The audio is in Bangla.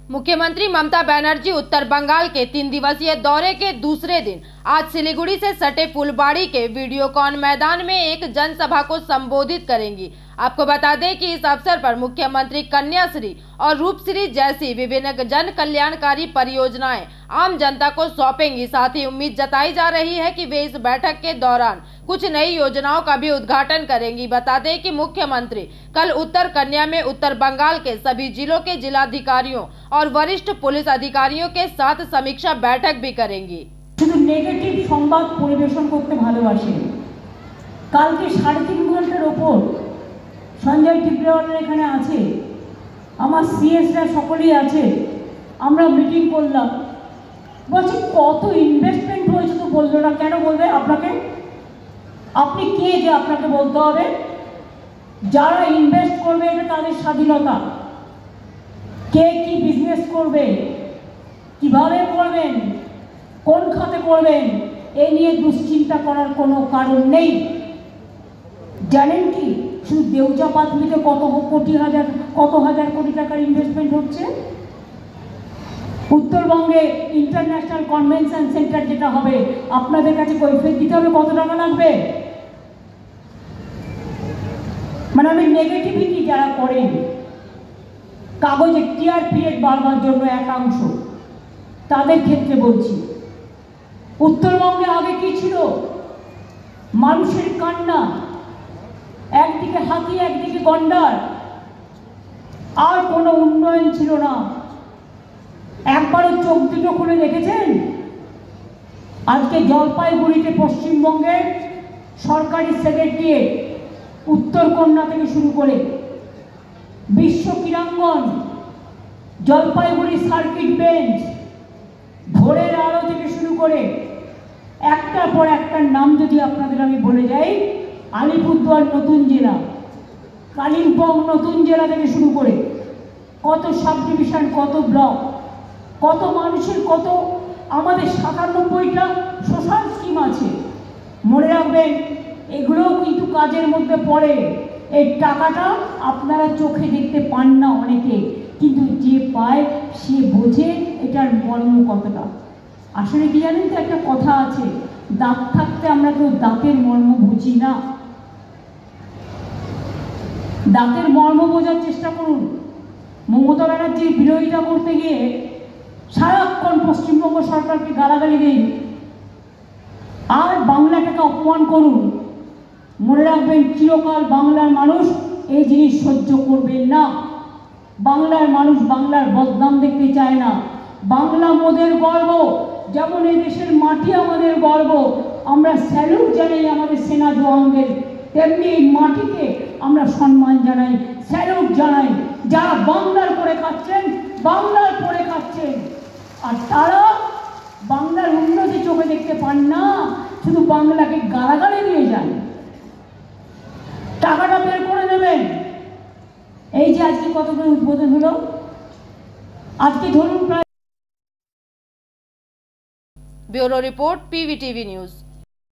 मुख्यमंत्री ममता बनर्जी उत्तर बंगाल के 3 दिवसीय दौरे के दूसरे दिन आज सिलीगुड़ी से सटे फुलबाड़ी के वीडियोकॉन मैदान में एक जनसभा को संबोधित करेंगी। आपको बता दें कि इस अवसर पर मुख्यमंत्री कन्याश्री और रूपश्री जैसी विभिन्न जन कल्याणकारी परियोजनाएं आम जनता को सौंपेंगी। साथ ही उम्मीद जताई जा रही है कि वे इस बैठक के दौरान कुछ नई योजनाओं का भी उद्घाटन करेंगी। बता दें कि मुख्यमंत्री कल उत्तर कन्या में उत्तर बंगाल के सभी जिलों के जिलाधिकारियों और वरिष्ठ पुलिस अधिकारियों के साथ समीक्षा बैठक भी करेंगी। শুধু নেগেটিভ সংবাদ পরিবেশন করতে ভালোবাসেন। কালকে 3.5 ঘন্টার ওপর সঞ্জয় টিপ্রেওয়ালার এখানে আছে, আমার সিএসরা সকলেই আছে, আমরা মিটিং করলাম। বলছি কত ইনভেস্টমেন্ট হয়েছে তো বললো না কেন? বলবে আপনাকে? আপনি কে যে আপনাকে বলতে হবে? যারা ইনভেস্ট করবে এটা তাদের স্বাধীনতা। কে কি বিজনেস করবে, কিভাবে করবেন, কোন খাতে করবেন, এই নিয়ে দুশ্চিন্তা করার কোনো কারণ নেই। জানেন কি শুধু দেউচা পাতমিতে কত হাজার কোটি টাকার ইনভেস্টমেন্ট হচ্ছে? উত্তরবঙ্গে ইন্টারন্যাশনাল কনভেনশন সেন্টার যেটা হবে আপনাদের কাছে কৈফিয়ত দিতে হবে কত টাকা লাগবে? মানে আমি নেগেটিভিটি যারা করেন, কাগজে টিআর পিরিয়ড বাড়বার জন্য একাংশ, তাদের ক্ষেত্রে বলছি। উত্তরবঙ্গে আগে কি ছিল? মানুষের কান্না, একদিকে হাতি একদিকে গন্ডার, আর কোনো উন্নয়ন ছিল না। একবারও চোখ দুটো খুলে দেখেছেন? আজকে জলপাইগুড়িতে পশ্চিমবঙ্গের সরকারি সেক্রেটারিয়েট, উত্তরকন্যা থেকে শুরু করে বিশ্ব ক্রীড়াঙ্গন, জলপাইগুড়ি সার্কিট বেঞ্চ, ভোরের আলো থেকে শুরু করে একটার পর একটার নাম যদি আপনাদের আমি বলে যাই, আলিপুরদুয়ার নতুন জেলা, কালিম্পং নতুন জেলা থেকে শুরু করে কত সাব ডিভিশন, কত ব্লক, কত মানুষের, কত আমাদের 97টা সোশ্যাল স্কিম আছে। মনে রাখবেন এগুলোও কিন্তু কাজের মধ্যে পড়ে। এই টাকাটা আপনারা চোখে দেখতে পান না অনেকে, কিন্তু যে পায় সে বোঝে এটার মর্ম কতটা। আসলে কি জানেন তো, একটা কথা আছে, দাঁত থাকতে আমরা তো দাঁতের মর্ম বুঝি না। দাঁতের মর্ম বোঝার চেষ্টা করুন। মমতা ব্যানার্জির বিরোধিতা করতে গিয়ে সারাক্ষণ পশ্চিমবঙ্গ সরকারকে গালাগালি দিন আর বাংলাটাকে অপমান করুন। মনে রাখবেন চিরকাল বাংলার মানুষ এই জিনিস সহ্য করবেন না। বাংলার মানুষ বাংলার বদনাম দেখতে চায় না। বাংলা মোদের গর্ব, যেমন এই দেশের মাটি আমাদের গর্ব। আমরা স্যালুট জানাই আমাদের সেনা জওয়ানদের, তেমনি এই মাটিকে আমরা সম্মান জানাই, স্যালুট জানাই। যারা বাংলার করে খাচ্ছেন, বাংলার পরে খাচ্ছেন, আর তারা বাংলার উন্নতি চোখে দেখতে পান না, শুধু বাংলাকে গালাগালি দিয়ে যান। টাকাটা বের করে নেবেন। এই যে আজকে কতগুলো উদ্বোধন হলো, আজকে ধরুন প্রায়। Bureau report, PVTV news.